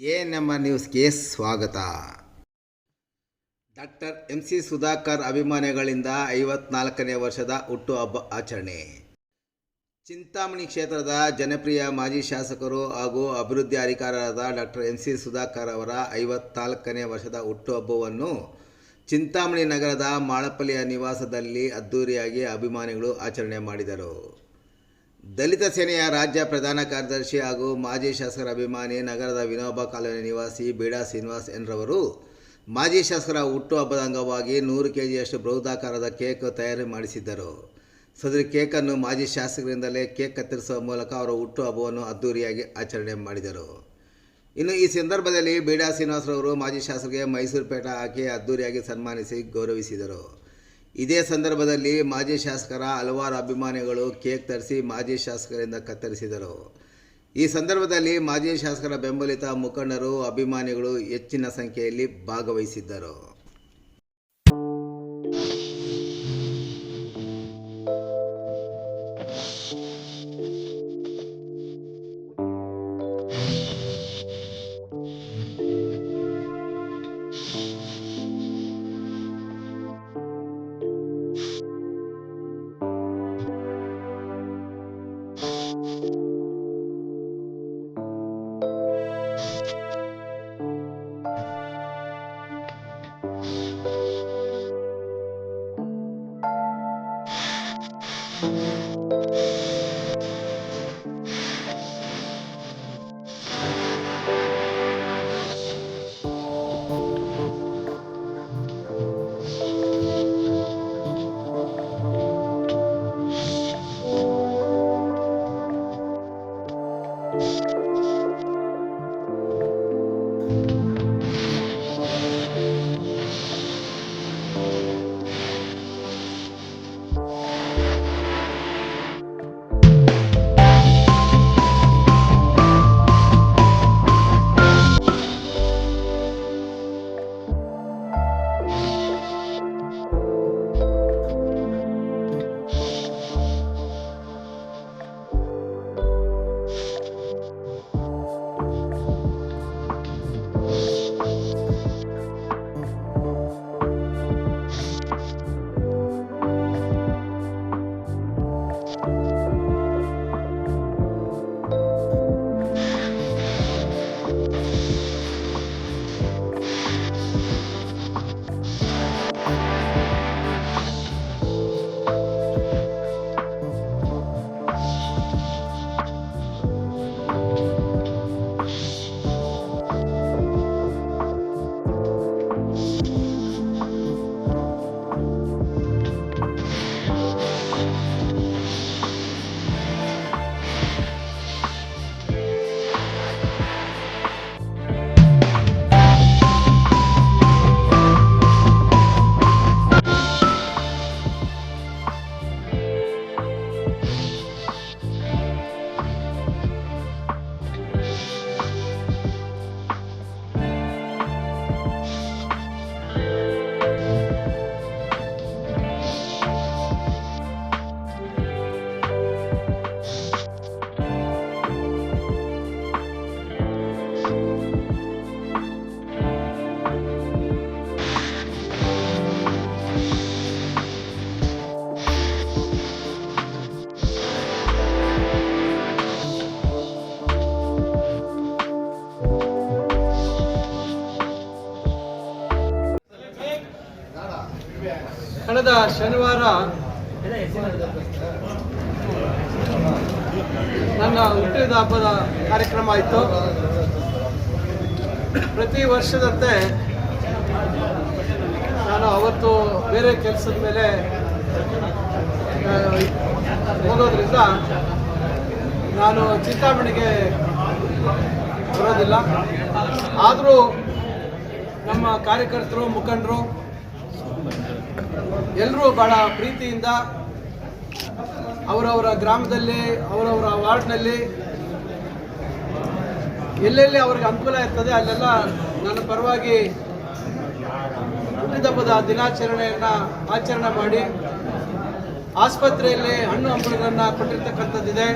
ನಮ್ಮ ನ್ಯೂಸ್ಗೆ ಸ್ವಾಗತ. ಡಾಕ್ಟರ್ MC ಸುಧಾಕರ್ ಅಭಿಮಾನಿಗಳಿಂದ 54ನೇ ವರ್ಷದ ಹುಟ್ಟುಹಬ್ಬ ಆಚರಣೆ. ಚಿಂತಾಮಣಿ ಕ್ಷೇತ್ರದ ಜನಪ್ರಿಯ ಮಾಜಿ ಶಾಸಕರು ಹಾಗೂ ಅಭಿವೃದ್ಧಿ ಅಧಿಕಾರಿಯಾದ ಡಾಕ್ಟರ್ MC ಸುಧಾಕರ್ ಅವರ 54ನೇ ವರ್ಷದ ಹುಟ್ಟುಹಬ್ಬವನ್ನು ಚಿಂತಾಮಣಿ ನಗರದ ಮಾಳಪಲ್ಲಿಯ ನಿವಾಸದಲ್ಲಿ ಅದ್ದೂರಿಯಾಗಿ ಅಭಿಮಾನಿಗಳು ಆಚರಣೆ ಮಾಡಿದರು. ದಲಿತ ಸೇನೆಯ ರಾಜ್ಯ ಪ್ರಧಾನ ಕಾರ್ಯದರ್ಶಿ ಹಾಗೂ ಮಾಜಿ ಶಾಸಕರ ಅಭಿಮಾನಿ ನಗರದ ವಿನೋಬ ಕಾಲೋನಿ ನಿವಾಸಿ ಬೀಡಾ ಶ್ರೀನಿವಾಸ್ ಎನ್ರವರು ಮಾಜಿ ಶಾಸಕರ ಹುಟ್ಟುಹಬ್ಬದ ಅಂಗವಾಗಿ 100 kgಯಷ್ಟು ಬೃಹದಾಕಾರದ ಕೇಕ್ ತಯಾರಿ ಮಾಡಿಸಿದ್ದರು. ಸದರಿ ಕೇಕನ್ನು ಮಾಜಿ ಶಾಸಕರಿಂದಲೇ ಕೇಕ್ ಕತ್ತರಿಸುವ ಮೂಲಕ ಅವರ ಹುಟ್ಟುಹಬ್ಬವನ್ನು ಅದ್ದೂರಿಯಾಗಿ ಆಚರಣೆ ಮಾಡಿದರು. ಇನ್ನು ಈ ಸಂದರ್ಭದಲ್ಲಿ ಬೀಡಾ ಶ್ರೀನಿವಾಸರವರು ಮಾಜಿ ಶಾಸಕರಿಗೆ ಮೈಸೂರು ಪೇಟ ಹಾಕಿ ಅದ್ದೂರಿಯಾಗಿ ಸನ್ಮಾನಿಸಿ ಗೌರವಿಸಿದರು. ಇದೇ ಸಂದರ್ಭದಲ್ಲಿ ಮಾಜಿ ಶಾಸಕರ ಹಲವಾರು ಅಭಿಮಾನಿಗಳು ಕೇಕ್ ತರಿಸಿ ಮಾಜಿ ಶಾಸಕರಿಂದ ಕತ್ತರಿಸಿದರು. ಈ ಸಂದರ್ಭದಲ್ಲಿ ಮಾಜಿ ಶಾಸಕರ ಬೆಂಬಲಿತ ಮುಖಂಡರು ಅಭಿಮಾನಿಗಳು ಹೆಚ್ಚಿನ ಸಂಖ್ಯೆಯಲ್ಲಿ ಭಾಗವಹಿಸಿದ್ದರು. ಕಳೆದ ಶನಿವಾರ ನನ್ನ ಹುಟ್ಟಿದ ಹಬ್ಬದ ಕಾರ್ಯಕ್ರಮ ಆಯಿತು. ಪ್ರತಿ ವರ್ಷದಂತೆ ನಾನು ಅವತ್ತು ಬೇರೆ ಕೆಲಸದ ಮೇಲೆ ಹೋಗೋದ್ರಿಂದ ನಾನು ಚಿಂತಾಮಣಿಗೆ ಬರೋದಿಲ್ಲ. ಆದರೂ ನಮ್ಮ ಕಾರ್ಯಕರ್ತರು, ಮುಖಂಡರು ಎಲ್ಲರೂ ಬಹಳ ಪ್ರೀತಿಯಿಂದ ಅವರವರ ಗ್ರಾಮದಲ್ಲಿ, ಅವರವರ ವಾರ್ಡ್ನಲ್ಲಿ ಎಲ್ಲೆಲ್ಲಿ ಅವ್ರಿಗೆ ಅನುಕೂಲ ಇರ್ತದೆ ಅಲ್ಲೆಲ್ಲ ನನ್ನ ಪರವಾಗಿ ಹುಟ್ಟಿದಬ್ಬದ ದಿನಾಚರಣೆಯನ್ನು ಆಚರಣೆ ಮಾಡಿ ಆಸ್ಪತ್ರೆಯಲ್ಲಿ ಹಣ್ಣು ಹಂಪಲುಗಳನ್ನು ಕೊಟ್ಟಿರ್ತಕ್ಕಂಥದ್ದಿದೆ,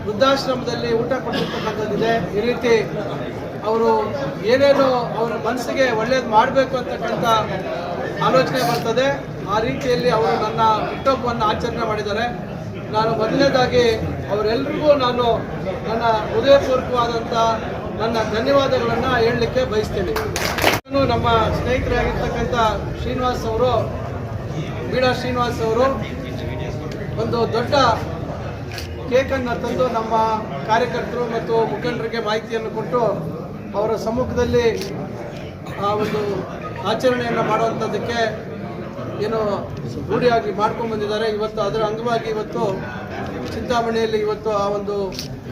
ವೃದ್ಧಾಶ್ರಮದಲ್ಲಿ ಊಟ ಕೊಟ್ಟಿರ್ತಕ್ಕಂಥದ್ದಿದೆ. ಈ ರೀತಿ ಅವರು ಏನೇನು ಅವರ ಮನಸ್ಸಿಗೆ ಒಳ್ಳೇದು ಮಾಡಬೇಕು ಅಂತಕ್ಕಂಥ ಆಲೋಚನೆ ಬರ್ತದೆ. ಆ ರೀತಿಯಲ್ಲಿ ಅವರು ನನ್ನ ಹುಟ್ಟುಹಬ್ಬವನ್ನು ಆಚರಣೆ ಮಾಡಿದ್ದಾರೆ. ನಾನು ಮೊದಲನೇದಾಗಿ ಅವರೆಲ್ಲರಿಗೂ ನಾನು ನನ್ನ ಹೃದಯಪೂರ್ವಕವಾದಂಥ ನನ್ನ ಧನ್ಯವಾದಗಳನ್ನು ಹೇಳಲಿಕ್ಕೆ ಬಯಸ್ತೀನಿ. ನಾನು ನಮ್ಮ ಸ್ನೇಹಿತರಾಗಿರ್ತಕ್ಕಂಥ ಶ್ರೀನಿವಾಸ್ ಅವರು, ಬೀಡಾ ಶ್ರೀನಿವಾಸ್ ಅವರು ಒಂದು ದೊಡ್ಡ ಕೇಕನ್ನು ತಂದು ನಮ್ಮ ಕಾರ್ಯಕರ್ತರು ಮತ್ತು ಮುಖಂಡರಿಗೆ ಮಾಹಿತಿಯನ್ನು ಕೊಟ್ಟು ಅವರ ಸಮ್ಮುಖದಲ್ಲಿ ಆ ಒಂದು ಆಚರಣೆಯನ್ನು ಮಾಡುವಂಥದ್ದಕ್ಕೆ ಏನು ರೂಢಿಯಾಗಿ ಮಾಡ್ಕೊಂಡು ಬಂದಿದ್ದಾರೆ. ಇವತ್ತು ಅದರ ಅಂಗವಾಗಿ ಇವತ್ತು ಚಿಂತಾಮಣಿಯಲ್ಲಿ ಇವತ್ತು ಆ ಒಂದು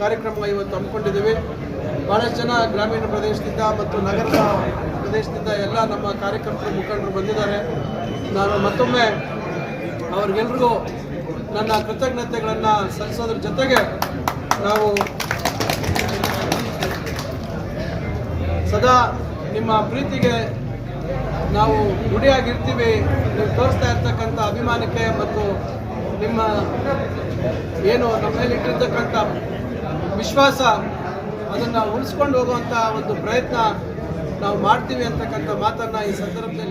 ಕಾರ್ಯಕ್ರಮ ಇವತ್ತು ಹಮ್ಮಿಕೊಂಡಿದ್ದೀವಿ. ಭಾಳಷ್ಟು ಜನ ಗ್ರಾಮೀಣ ಪ್ರದೇಶದಿಂದ ಮತ್ತು ನಗರದ ಪ್ರದೇಶದಿಂದ ಎಲ್ಲ ನಮ್ಮ ಕಾರ್ಯಕರ್ತರು ಮುಖಂಡರು ಬಂದಿದ್ದಾರೆ. ನಾನು ಮತ್ತೊಮ್ಮೆ ಅವ್ರಿಗೆಲ್ರಿಗೂ ನನ್ನ ಕೃತಜ್ಞತೆಗಳನ್ನು ಸಲ್ಲಿಸೋದ್ರ ಜೊತೆಗೆ ನಾವು ಸದಾ ನಿಮ್ಮ ಪ್ರೀತಿಗೆ ನಾವು ಗುಡಿಯಾಗಿರ್ತೀವಿ. ನೀವು ತೋರಿಸ್ತಾ ಇರ್ತಕ್ಕಂಥ ಅಭಿಮಾನಕ್ಕೆ ಮತ್ತು ನಿಮ್ಮ ಏನು ನಮ್ಮ ಮೇಲೆ ಇಟ್ಟಿರ್ತಕ್ಕಂಥ ವಿಶ್ವಾಸ ಅದನ್ನು ಉಳಿಸ್ಕೊಂಡು ಹೋಗುವಂಥ ಒಂದು ಪ್ರಯತ್ನ ನಾವು ಮಾಡ್ತೀವಿ ಅಂತಕ್ಕಂಥ ಮಾತನ್ನು ಈ ಸಂದರ್ಭದಲ್ಲಿ